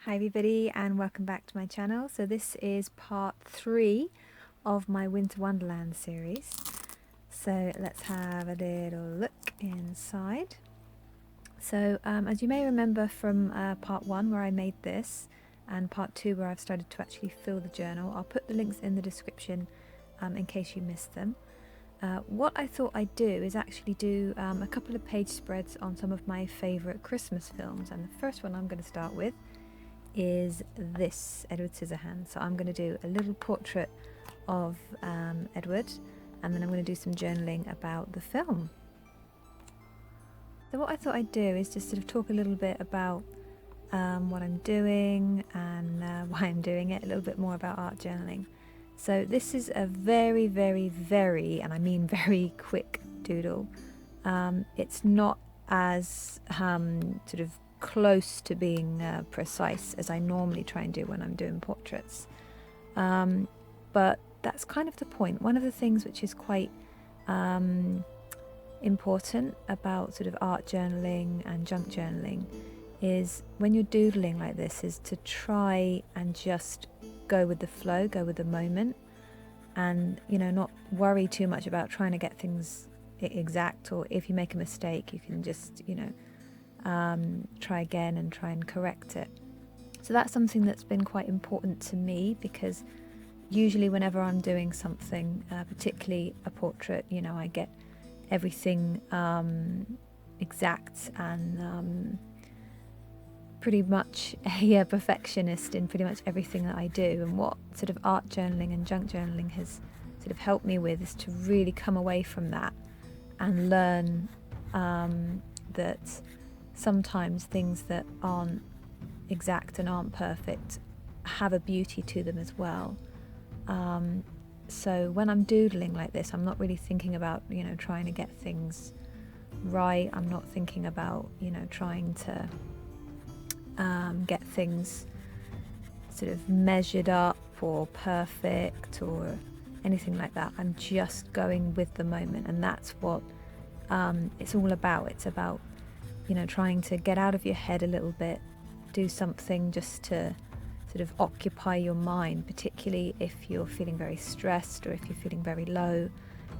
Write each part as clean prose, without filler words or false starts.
Hi everybody and welcome back to my channel. So this is part 3 of my Winter Wonderland series. So let's have a little look inside. So as you may remember from part 1 where I made this, and part 2 where I've started to actually fill the journal, I'll put the links in the description in case you missed them. What I thought I'd do is actually do a couple of page spreads on some of my favourite Christmas films, and the first one I'm going to start with is this, Edward Scissorhands. So I'm going to do a little portrait of Edward, and then I'm going to do some journaling about the film. So what I thought I'd do is just sort of talk a little bit about what I'm doing and why I'm doing it, a little bit more about art journaling. So this is a very, and I mean very quick doodle. It's not as sort of close to being precise as I normally try and do when I'm doing portraits, but that's kind of the point. One of the things which is quite important about sort of art journaling and junk journaling is when you're doodling like this is to try and just go with the flow, go with the moment, and not worry too much about trying to get things exact, or if you make a mistake you can just try again and try and correct it. So that's something that's been quite important to me, because usually whenever I'm doing something, particularly a portrait, I get everything exact and pretty much a perfectionist in pretty much everything that I do. And what sort of art journaling and junk journaling has sort of helped me with is to really come away from that and learn that sometimes things that aren't exact and aren't perfect have a beauty to them as well. So when I'm doodling like this, I'm not really thinking about trying to get things right. I'm not thinking about trying to get things sort of measured up or perfect or anything like that. I'm just going with the moment, and that's what it's all about. It's about trying to get out of your head a little bit, do something just to sort of occupy your mind, particularly if you're feeling very stressed or if you're feeling very low.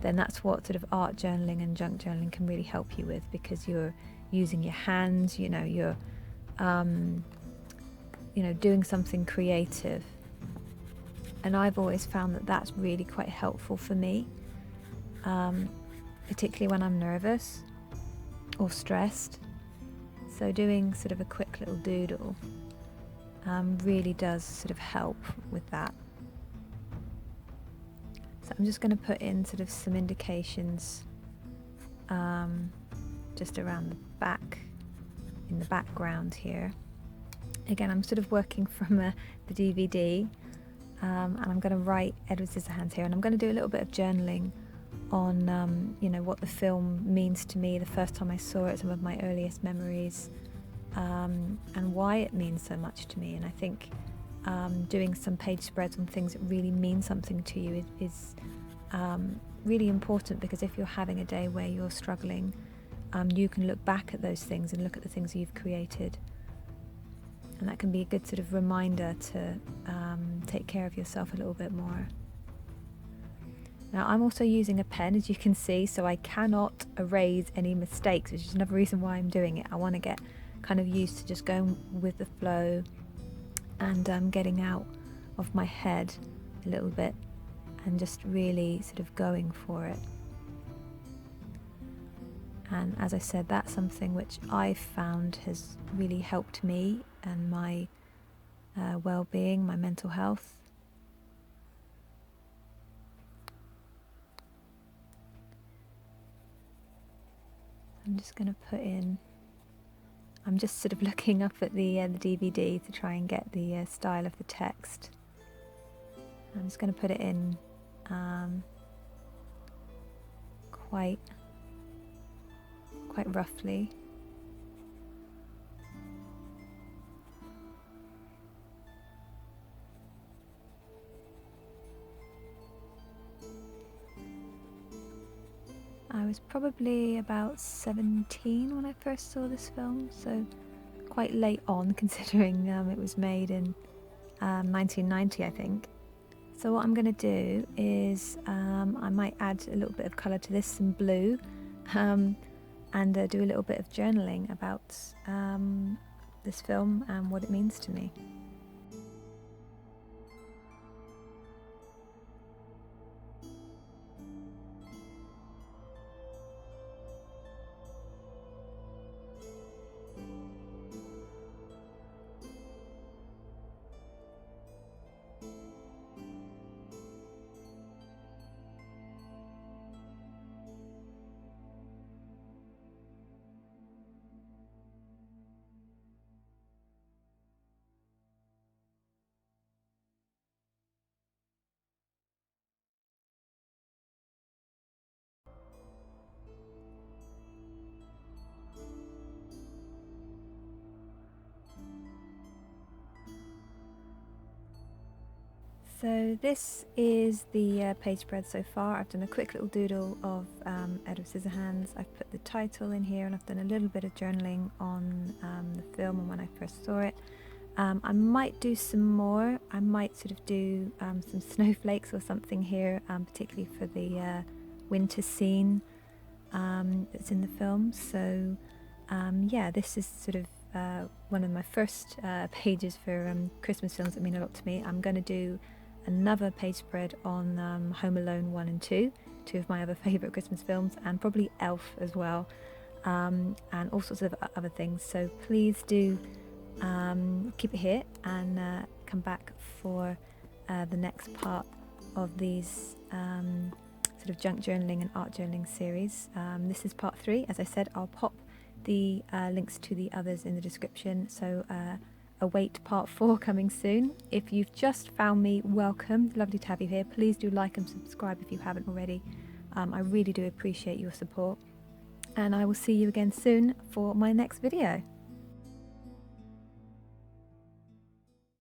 Then that's what sort of art journaling and junk journaling can really help you with, because you're using your hands, you're doing something creative. And I've always found that that's really quite helpful for me, particularly when I'm nervous or stressed. So doing sort of a quick little doodle really does sort of help with that. So I'm just going to put in sort of some indications just around the back, in the background here. Again, I'm sort of working from the DVD, and I'm going to write Edward Scissorhands here, and I'm going to do a little bit of journaling on what the film means to me, the first time I saw it, some of my earliest memories, and why it means so much to me. And I think doing some page spreads on things that really mean something to you is really important, because if you're having a day where you're struggling, you can look back at those things and look at the things you've created, and that can be a good sort of reminder to take care of yourself a little bit more. Now I'm also using a pen, as you can see, so I cannot erase any mistakes, which is another reason why I'm doing it. I want to get kind of used to just going with the flow and getting out of my head a little bit and just really sort of going for it. And as I said, that's something which I've found has really helped me and my well-being, my mental health. I'm just going to put in, I'm just sort of looking up at the DVD to try and get the style of the text. I'm just going to put it in quite roughly. I was probably about 17 when I first saw this film, so quite late on considering it was made in 1990, I think. So what I'm going to do is I might add a little bit of colour to this, some blue, and do a little bit of journaling about this film and what it means to me. So this is the page spread so far. I've done a quick little doodle of Edward Scissorhands. I've put the title in here, and I've done a little bit of journaling on the film and when I first saw it. I might do some more. I might sort of do some snowflakes or something here, particularly for the winter scene that's in the film. So yeah, this is sort of one of my first pages for Christmas films that mean a lot to me. I'm going to do another page spread on Home Alone 1 and 2, two of my other favourite Christmas films, and probably Elf as well, and all sorts of other things. So please do keep it here and come back for the next part of these sort of junk journaling and art journaling series. This is part 3. As I said, I'll pop the links to the others in the description, so await part 4 coming soon. If you've just found me, welcome. Lovely to have you here. Please do like and subscribe if you haven't already. I really do appreciate your support, and I will see you again soon for my next video.